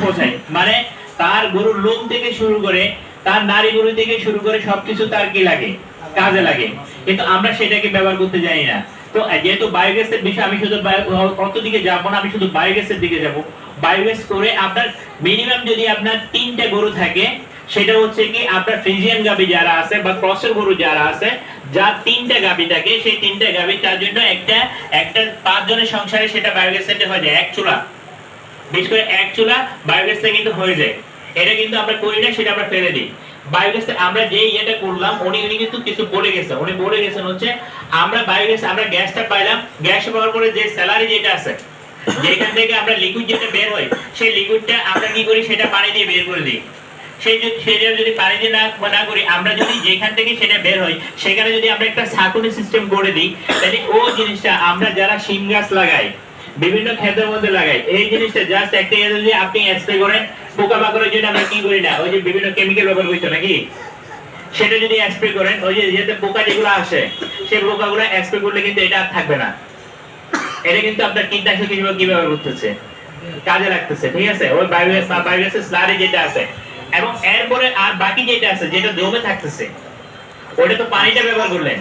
বোঝায় মানে তার গরুর লোম থেকে শুরু করে তার নারী গরু থেকে শুরু করে সবকিছু তার কি লাগে, কাজে লাগে, কিন্তু আমরা সেটাকে ব্যবহার করতে জানি না। তো যেহেতু বায়োগ্যাসের বিষয় আমি শুধু কত দিকে যাবো না, আমি শুধু বায়োগ্যাসের দিকে যাব। বায়োগ্যাস করে আপনার মিনিমাম যদি আপনার 3টা গরু থাকে, সেটা হচ্ছে কি আপনার ফ্রিজিয়ান গাবি যারা আছে বা ক্রসের গরু যারা আছে, যার 3টা গাবি থাকে, সেই 3টা গাবি তার জন্য একটা একটা 5 জনের সংসারে সেটা বায়োগ্যাস সেন্টার হয়ে যায়। এক চুলা, বিশেষ করে এক চুলা বায়োগ্যাসে কিন্তু হয়ে যায়। এটা কিন্তু আমরা করি না, সেটা আমরা ফেলে দিই। বায়োগ্যাসে আমরা যে এটা করলাম, উনি কিন্তু কিছু বলে গেছে, উনি বলে গেছেন হচ্ছে আমরা বায়োগ্যাস আমরা গ্যাসটা পাইলাম, গ্যাস পাওয়ার পরে যে স্যালারি যেটা আছে, যেখান থেকে আমরা লিকুইড যেটা বের হয়, সেই লিকুইডটা আমরা কি করি, সেটা পানি দিয়ে বের করে দিই। সেটা যদি পানি দিয়ে না করি, আমরা যদি যেখান থেকে সেটা বের হয় সেখানে যদি আমরা একটা ছাঁকুনি সিস্টেম করে দিই, তাহলে ওই জিনিসটা আমরা যারা শিম গাছ লাগাই, বিভিন্ন ক্ষেতের মধ্যে লাগাই, এই জিনিসটা জাস্ট একটা যদি আপনি স্প্রে করেন, পোকামাকড়ের জন্য আমরা কি করি না, ওই যে বিভিন্ন কেমিক্যাল ব্যবহার করছো নাকি, সেটা যদি স্প্রে করেন, ওই যে যেতে পোকা যেগুলো আসে, সেই পোকাগুলো স্প্রে করলে কিন্তু এটা আর থাকবে না। এটা কিন্তু আপনার কীটনাশক হিসেবে কি ব্যবহার করতেছে, কাজে লাগতেছে। ঠিক আছে, ওই বায়োগ্যাসের স্লারি যেটা আছে, এবং এরপরে আর বাকি যেটা আছে যেটা জমে থাকতেছে, ওটা তো পানিটা ব্যবহার করলেন।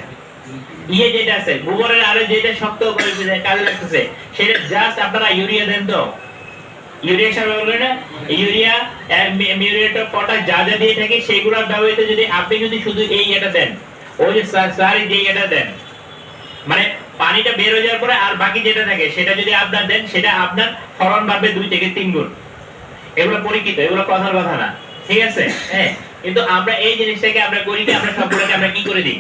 যেটা আছে গোবরের আরে যেটা শক্ত করে কাজে লাগতেছে, সেটা জাস্ট আপনারা ইউরিয়া দেন। তো ইউরিয়া সার ব্যবহার করেন না, ইউরিয়া মিউরেট অফ পটাশ যা যা দিয়ে থাকে সেগুলো ব্যবহৃত যদি আপনি যদি শুধু এই এটা দেন, ওই যে স্লারি যে এটা দেন, মানে পানিটা বের হয়ে যাওয়ার পরে আর বাকি যেটা থাকে সেটা যদি আপনার দেন, সেটা আপনার ফলন বাড়বে 2 থেকে 3 গুণ। এগুলো পরীক্ষিত, এগুলো কথার কথা না। ঠিক আছে, হ্যাঁ, কিন্তু আমরা এই জিনিসটাকে আমরা করি কি, আমরা সবগুলোকে আমরা কি করে দিই,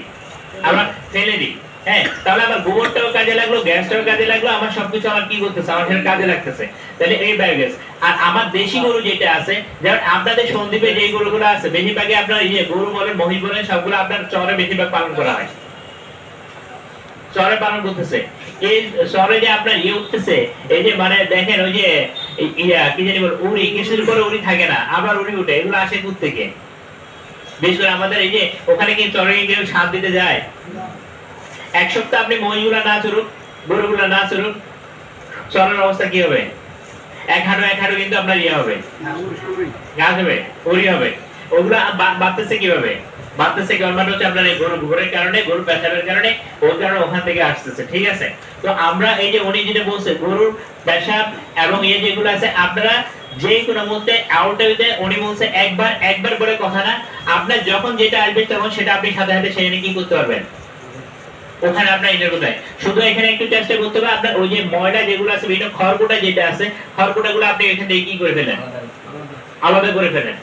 আমরা ফেলে দিই। হ্যাঁ, তাহলে আমার গোবরটাও কাজে লাগলো, গ্যাসটাও কাজে লাগলো, আমার সবকিছু আমার কি করতেছে, আমার সেটা কাজে লাগতেছে। তাহলে এই বায়োগ্যাস। আর আমার দেশি গরু যেটা আছে, যেমন আপনাদের সন্দ্বীপে যে গরুগুলো আছে, বেশিরভাগই আপনার গরু বলেন মহিষ বলেন, সবগুলো আপনার চরে বেশিরভাগ পালন করা হয়, চরে পালন করতেছে। এই চরে যে আপনার উঠতেছে, এই যে মানে দেখেন ওই যে কি জানি বল, উড়ি কিছুর পরে উড়ি থাকে না, আবার উড়ি উঠে, এগুলো আসে কোথা থেকে? বিশেষ করে আমাদের এই যে ওখানে কি চরে কেউ সাথ দিতে যায়? এক সপ্তাহ আপনি মহিষগুলা না চড়ুক, গরুগুলা না চড়ুক, চরের অবস্থা কি হবে? এক হাঁটু কিন্তু আপনার হবে, গাছ হবে, উড়ি হবে। ওগুলা বাড়তেছে কিভাবে? বাড়তেছে গভর্নমেন্ট হচ্ছে আপনার এই গরু গোবরের কারণে, গরু পেশাবের কারণে, ওর কারণে ওখান থেকে আসতেছে। ঠিক আছে, তো আমরা এই যে উনি যেটা বলছে গরুর পেশাব এবং এই যেগুলো আছে, আপনারা যে কোনো মধ্যে আউটে উনি বলছে একবার বলে কথা না, আপনার যখন যেটা আসবে তখন সেটা আপনি সাথে সাথে সেখানে কি করতে পারবেন, ওখানে আপনার ইনার কোথায়। শুধু এখানে একটু চেষ্টা করতে হবে আপনার ওই যে ময়লা যেগুলো আছে, বিভিন্ন খড়কুটা যেটা আছে, খড়কুটাগুলো আপনি এখান থেকে কি করে ফেলেন, আলাদা করে ফেলেন।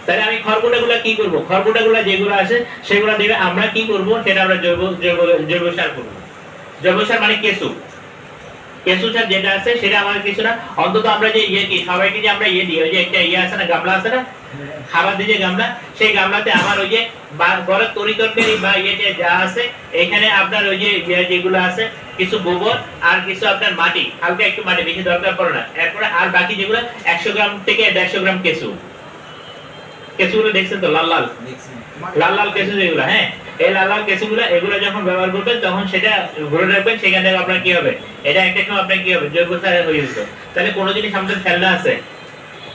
তাহলে আমি খড়কুটাগুলো কি করব, খড়কুটাগুলো যেগুলো আছে সেগুলো দিলে আমরা কি করব, সেটা আমরা জৈব সার করব। জৈব সার মানে কেঁচু সার যেটা আছে সেটা আমাদের কিছু না, অন্তত আমরা যে কি সবাইকে যে আমরা দিই, ওই যে একটা আছে না, গামলা আছে না, খাবার দিয়ে যে গামলা, সেই গামলাতে আমার ওই যে ঘরের তরিতরকারি বা যা আছে, এখানে আপনার ওই যে যেগুলো আছে কিছু গোবর আর কিছু আপনার মাটি, হালকা একটু মাটি, বেশি দরকার পড়ে না। এরপরে আর বাকি যেগুলো 100 গ্রাম থেকে 150 গ্রাম কেঁচুগুলো দেখছেন তো, লাল লাল কেঁচু যেগুলো, হ্যাঁ, এই লাল কেঁচুগুলো, এগুলো যখন ব্যবহার করবেন তখন সেটা ঘুরে রাখবেন, সেখান থেকে আপনার কি হবে, এটা একটা সময় আপনার কি হবে, জৈব সার হয়ে যেত। তাহলে কোনো জিনিস আমাদের ফেলনা আছে,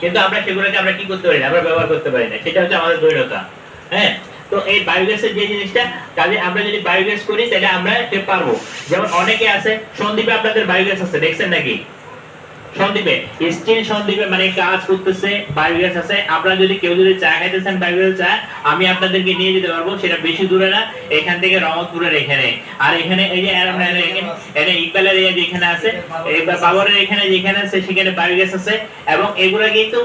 কিন্তু আমরা সেগুলোকে আমরা কি করতে পারি না, আমরা ব্যবহার করতে পারি না, সেটা হচ্ছে আমাদের দৈনতা। হ্যাঁ, তো এই বায়োগ্যাসের যে জিনিসটা, কাজে আমরা যদি বায়োগ্যাস করি তাহলে আমরা পারবো। যেমন অনেকে আছে সন্দ্বীপে, আপনাদের বায়োগ্যাস আছে দেখছেন নাকি? সন্দ্বীপে স্টিল সন্দ্বীপে মানে কাজ করতেছে, বায়োগ্যাস আছে। আপনারা যদি কেউ যদি চা খাইতেছেন বায়োগ্যাস চা, আমি আপনাদেরকে নিয়ে যেতে পারবো, সেটা বেশি দূরে না, এখান থেকে রহমতপুরের এখানে। আর এখানে এই যে এটা ইকবালের যেখানে আছে, বাবরের এখানে যেখানে আছে সেখানে বায়োগ্যাস আছে। এবং এগুলা কিন্তু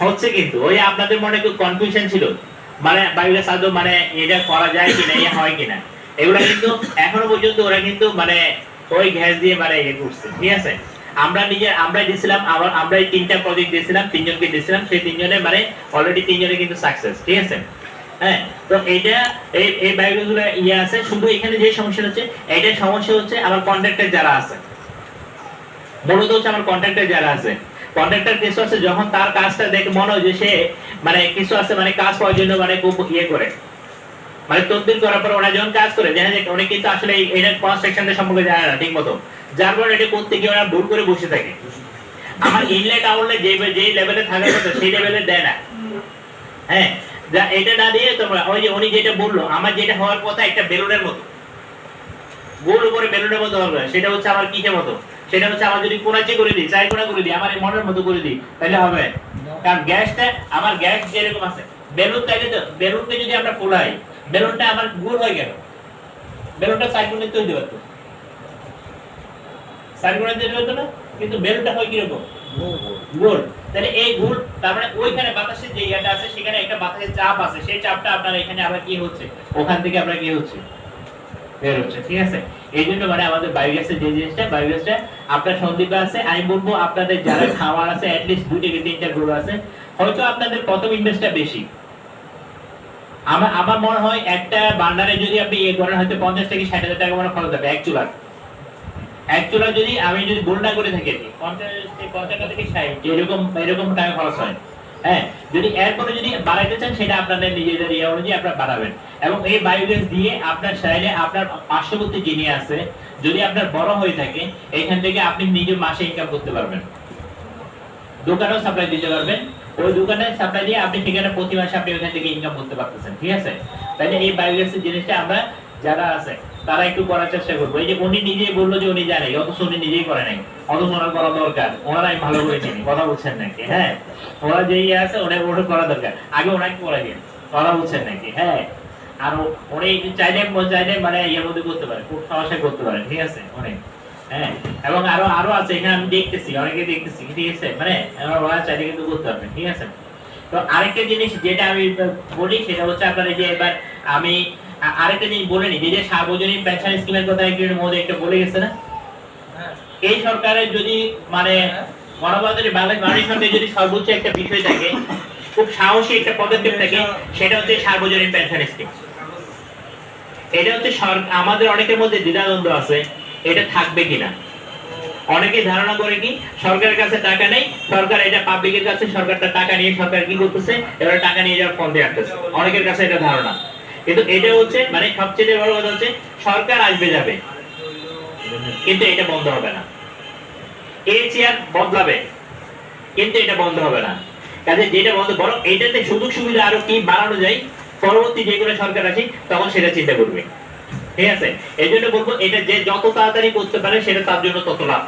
হচ্ছে, কিন্তু ওই আপনাদের মনে একটু কনফিউশন ছিল, মানে বায়োগ্যাস আদৌ মানে এটা করা যায় কিনা, ইয়ে হয় কিনা, এগুলা কিন্তু এখনো পর্যন্ত ওরা কিন্তু মানে ওই গ্যাস দিয়ে মানে ইয়ে করছে। ঠিক আছে, আমরা দিয়েছিলাম, আমরা এই 3টা প্রজেক্ট দিয়েছিলাম, 3 জনকে দিয়েছিলাম, সেই 3 জনের মানে অলরেডি 3 জনে কিন্তু সাকসেস। ঠিক আছে, হ্যাঁ, তো এইটা এই বায়োগ্যাসগুলো আছে। শুধু এখানে যে সমস্যা হচ্ছে, এইটার সমস্যা হচ্ছে আমার কন্ট্রাক্টর যারা আছে, মূলত হচ্ছে আমার কন্ট্রাক্টর যারা আছে, কন্ট্রাক্টর কিছু আছে যখন তার কাজটা দেখে মনে হয় যে সে মানে কিছু আছে মানে কাজ পাওয়ার জন্য মানে খুব ইয়ে করে, মানে তদবির করার পর ওরা যখন কাজ করে জানা যায় উনি কিন্তু আসলে এটা কনস্ট্রাকশনের সম্পর্কে জানে না ঠিক মতো, যার ফলে এটা করতে গিয়ে ওরা ভুল করে বসে থাকে। আমার ইনলেট আউটলেট যে লেভেলে থাকার কথা সেই লেভেলে দেয় না। হ্যাঁ, যা এটা না দিয়ে তোমরা ওই যে উনি যেটা বললো, আমার যেটা হওয়ার কথা একটা বেলুনের মতো, গোল উপরে বেলুনের মতো হবে, সেটা হচ্ছে আমার কিসের মতো, সেটা হচ্ছে আমার যদি কোনাচি করে দিই, চাই কোনা করে দিই, আমার এই মনের মতো করে দিই, তাহলে হবে। কারণ গ্যাসটা, আমার গ্যাস যেরকম আছে, বেলুনটাকে তো, বেলুনকে যদি আমরা ফোলাই, বেলুনটা আমার গোল হয়ে গেল, বেলুনটা চাই কোণে তৈরি হতে পারতো, চাই কোণে তৈরি হতো না, কিন্তু বেলুনটা হয় কিরকম, গোল। তাহলে এই গোল, তার মানে ওইখানে বাতাসের যে ইয়াটা আছে, সেখানে একটা বাতাসের চাপ আছে, সেই চাপটা আপনার এখানে আবার কি হচ্ছে, ওখান থেকে আপনার কি হচ্ছে, বের হচ্ছে। ঠিক আছে, এই জন্য মানে আমাদের বায়োগ্যাসের যে জিনিসটা, বায়োগ্যাসটা আপনার সন্দীপে আছে, আমি বলবো আপনাদের যারা খাওয়ার আছে অ্যাটলিস্ট 2 থেকে 3টা গরু আছে, হয়তো আপনাদের প্রথম ইনভেস্টটা বেশি। আমার মনে হয় একটা বান্ডারে যদি আপনি ইয়ে করেন, হয়তো 50 থেকে 60,000 টাকা মানে খরচ হবে এক চুলা যদি আমি যদি গোল না করে থাকি, 50 থেকে 60 এরকম টাকা খরচ হয়। হ্যাঁ, যদি এরপরে যদি বাড়াইতে চান, সেটা আপনাদের নিজেদের ইয়ে অনুযায়ী আপনারা বাড়াবেন। এবং এই বায়োগ্যাস দিয়ে আপনার চাইলে আপনার পার্শ্ববর্তী যিনি আছে, যদি আপনার বড় হয়ে থাকে, এখান থেকে আপনি নিজে মাসে ইনকাম করতে পারবেন, দোকানেও সাপ্লাই দিতে পারবেন, ওই দোকানে সাপ্লাই দিয়ে আপনি সেখানে প্রতি মাসে আপনি ওখান থেকে ইনকাম করতে পারতেছেন। ঠিক আছে, তাহলে এই বায়োগ্যাসের জিনিসটা আমরা যারা আছে তারা একটু করার চেষ্টা করবো। এই যে উনি নিজেই বললো যে উনি জানে, অথচ উনি নিজেই করে নাই, অথচ ওনার করা দরকার, ওনারাই ভালো করে চিনি, কথা বলছেন নাকি? হ্যাঁ, ওরা যে ইয়ে আছে ওটা করা দরকার, আগে ওনাকে করে দিন, কথা বলছেন নাকি? হ্যাঁ, আর উনি চাইলে মানে ইয়ের মধ্যে করতে পারে, খুব সমস্যা করতে পারে। ঠিক আছে, অনেক। হ্যাঁ, এবং আরো আছে এখানে, আমি দেখতেছি, অনেকে দেখতেছি। ঠিক আছে, মানে ওরা চাইলে কিন্তু করতে পারবে। ঠিক আছে, তো আরেকটা জিনিস যেটা আমি বলি, সেটা হচ্ছে আপনার এই যে এবার আমি আরেকটা জিনিস বলে নি, যে সার্বজনীন পেনশন স্কিমের কথা একটু মধ্যে একটা বলে গেছে না, এই সরকারের যদি মানে গণতন্ত্রের বাংলাদেশ সরকারের যদি সর্বোচ্চ একটা বিষয় থাকে, খুব সাহসী একটা পদক্ষেপ থাকে, সেটা হচ্ছে সার্বজনীন পেনশন স্কিম। এটা হচ্ছে আমাদের অনেকের মধ্যে দ্বিধাদ্বন্দ্ব আছে, এটা থাকবে কিনা। অনেকে ধারণা করে কি সরকারের কাছে টাকা নেই, সরকার এটা পাবলিকের কাছে, সরকারটা টাকা নিয়ে সরকার কি করতেছে, এবার টাকা নিয়ে যাওয়ার ফন্ডে আসতেছে, অনেকের কাছে এটা ধারণা। কিন্তু এটা হচ্ছে মানে সবচেয়ে বড় কথা হচ্ছে, সরকার আসবে যাবে, কিন্তু এটা বন্ধ হবে না। এই চেয়ার বদলাবে, কিন্তু এটা বন্ধ হবে না। কাজে যেটা বন্ধ, বরং এটাতে সুযোগ সুবিধা আরো কি বাড়ানো যায়, পরবর্তী যেগুলো সরকার আছে তখন সেটা চিন্তা করবে। ঠিক আছে, এই জন্য বলবো, এটা যে যত তাড়াতাড়ি করতে পারে সেটা তার জন্য তত লাভ।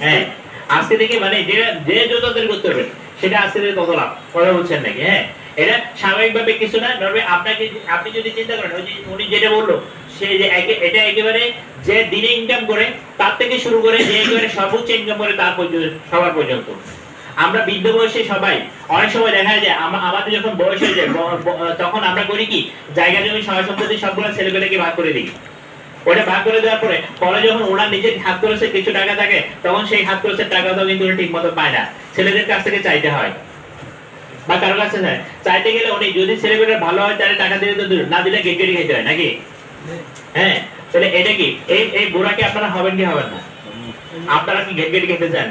হ্যাঁ, আজকে থেকে মানে যে যত তাড়াতাড়ি করতে পারবে সেটা আজকে থেকে তত লাভ, কথা বলছেন নাকি? হ্যাঁ, এটা স্বাভাবিকভাবে কিছু না, ধরবে আপনাকে, আপনি যদি চিন্তা করেন, ওই যে উনি যেটা বললো, সে যে এটা একেবারে যে দিনে ইনকাম করে তার থেকে শুরু করে যে একেবারে সর্বোচ্চ ইনকাম করে তার পর্যন্ত, সবার পর্যন্ত। আমরা বৃদ্ধ বয়সে সবাই অনেক সময় দেখা যায় আমাদের যখন বয়স হয়ে যায়, তখন আমরা করি কি, জায়গা জমি সহায় সম্পত্তি সবগুলো ছেলেপেলেকে ভাগ করে দিই। ওটা ভাগ করে দেওয়ার পরে যখন ওনার নিজের হাত খরচে কিছু টাকা থাকে, তখন সেই হাত খরচের টাকাটাও কিন্তু ঠিক মতো পায় না, ছেলেদের কাছ থেকে চাইতে হয়, বা কারো কাছে চাইতে গেলে উনি যদি ছেলেপেলে ভালো হয় তাহলে টাকা দিলে তো দূর, না দিলে গেট গেটে খেতে হয় নাকি? হ্যাঁ, তাহলে এটা কি এই বুড়াকে আপনারা হবেন কি হবেন না? আপনারা কি ঘেট গেটে খেতে চান?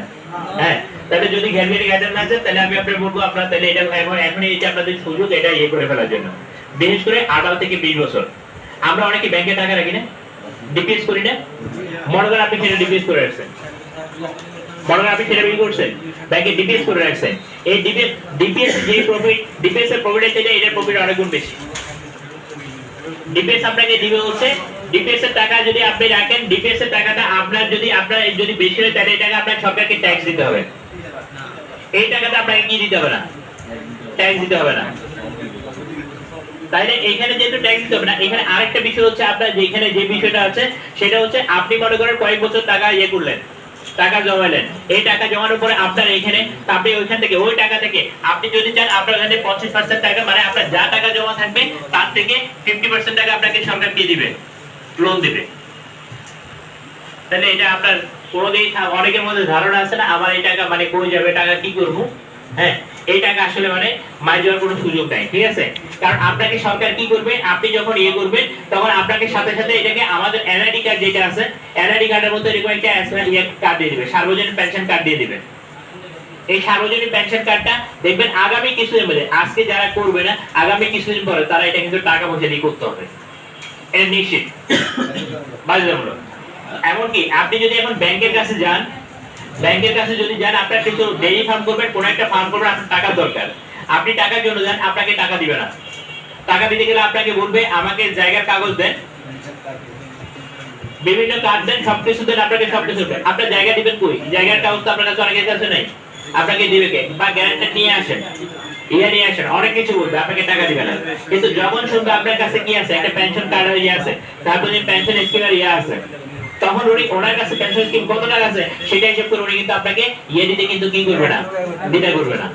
হ্যাঁ, তাহলে যদি ঘেট গেটে খেতে না চান, তাহলে আমি আপনাদের বলবো, আপনারা তাহলে এটা এখন এই যে আপনাদের সুযোগ, এটা ইয়ে করে ফেলার জন্য। বিশেষ করে 18 থেকে 20 বছর আমরা অনেকে ব্যাংকে টাকা রাখি না, ডিপিএস করি না। মনে করেন আপনি সেটা ডিপিএস করে রাখছেন, মনে করেন আপনি সেটা বিল করছেন, ব্যাংকে ডিপিএস করে রাখছেন। এই ডিপিএস যে প্রফিট, ডিপিএস এর প্রফিটের থেকে এটার প্রফিট অনেক গুণ বেশি। ডিপিএস আপনাকে দিবে হচ্ছে, ডিপিএস এর টাকা যদি আপনি রাখেন, ডিপিএস এর টাকাটা আপনার যদি বেশি হয়, তাহলে এই টাকা আপনার সরকারকে ট্যাক্স দিতে হবে। এই টাকাটা আপনাকে কি দিতে হবে না, ট্যাক্স দিতে হবে না। তাইলে এখানে যেহেতু ট্যাক্স দিতে হবে না, এখানে আরেকটা বিষয় হচ্ছে, আপনার যেখানে যে বিষয়টা আছে সেটা হচ্ছে, আপনি মনে করেন কয়েক বছর টাকা ইয়ে করলেন, টাকা জমালেন, এই টাকা জমানোর পরে আপনার এখানে, আপনি ওইখান থেকে, ওই টাকা থেকে আপনি যদি চান, আপনার এখানে 25% টাকা, মানে আপনার যা টাকা জমা থাকবে তার থেকে 50% টাকা আপনাকে সরকার কি দিবে, লোন দিবে। তাহলে এটা আপনার কোনোদিন, অনেকের মধ্যে ধারণা আছে না, আমার এই টাকা মানে কই যাবে, টাকা কি করবো। হ্যাঁ, এই টাকা আসলে মানে মাই যাওয়ার কোনো সুযোগ নাই। ঠিক আছে, কারণ আপনাকে সরকার কি করবে, আপনি যখন ইয়ে করবেন, তখন আপনাকে সাথে সাথে এটাকে আমাদের এনআইডি কার্ড যেটা আছে, এনআইডি কার্ডের মধ্যে এরকম একটা কার্ড দিয়ে দিবে, সার্বজনীন পেনশন কার্ড দিয়ে দিবে। এই সার্বজনীন পেনশন কার্ডটা দেখবেন আগামী কিছুদিন মধ্যে, আজকে যারা করবে না, আগামী কিছুদিন পরে তারা এটা কিন্তু টাকা পয়সা দিয়ে করতে হবে, এটা নিশ্চিত, বাধ্যতামূলক। এমনকি আপনি যদি এখন ব্যাংকের কাছে যান, ব্যাংকের কাছে যদি যান, আপনার কিছু ডেইরি ফার্ম করবেন, কোন একটা ফার্ম করবেন, আপনার টাকা দরকার, আপনি টাকার জন্য যান, আপনাকে টাকা দিবে না। টাকা দিতে গেলে আপনাকে বলবে আমাকে জায়গার কাগজ দেন, বিভিন্ন কার্ড দেন, সবকিছু দেন, আপনাকে সবকিছু দেন। আপনার জায়গা দিবেন কই? জায়গার কাগজ তো আপনার কাছে অনেকের কাছে নাই, আপনাকে দিবে কে? বা গ্যারান্টার নিয়ে আসেন, নিয়ে আসেন, অনেক কিছু বলবে, আপনাকে টাকা দিবে না। কিন্তু যখন শুনবে আপনার কাছে কি আছে, একটা পেনশন কার্ড ইয়ে আছে, তারপর পেনশন স্কিমের ইয়ে আছে, তখন উনি ওনার কাছে পেনশন স্কিম কত টাকা আছে সেটা হিসাব করে উনি কিন্তু আপনাকে ইয়ে দিতে কিন্তু কি করবে না, দিতে করবে না।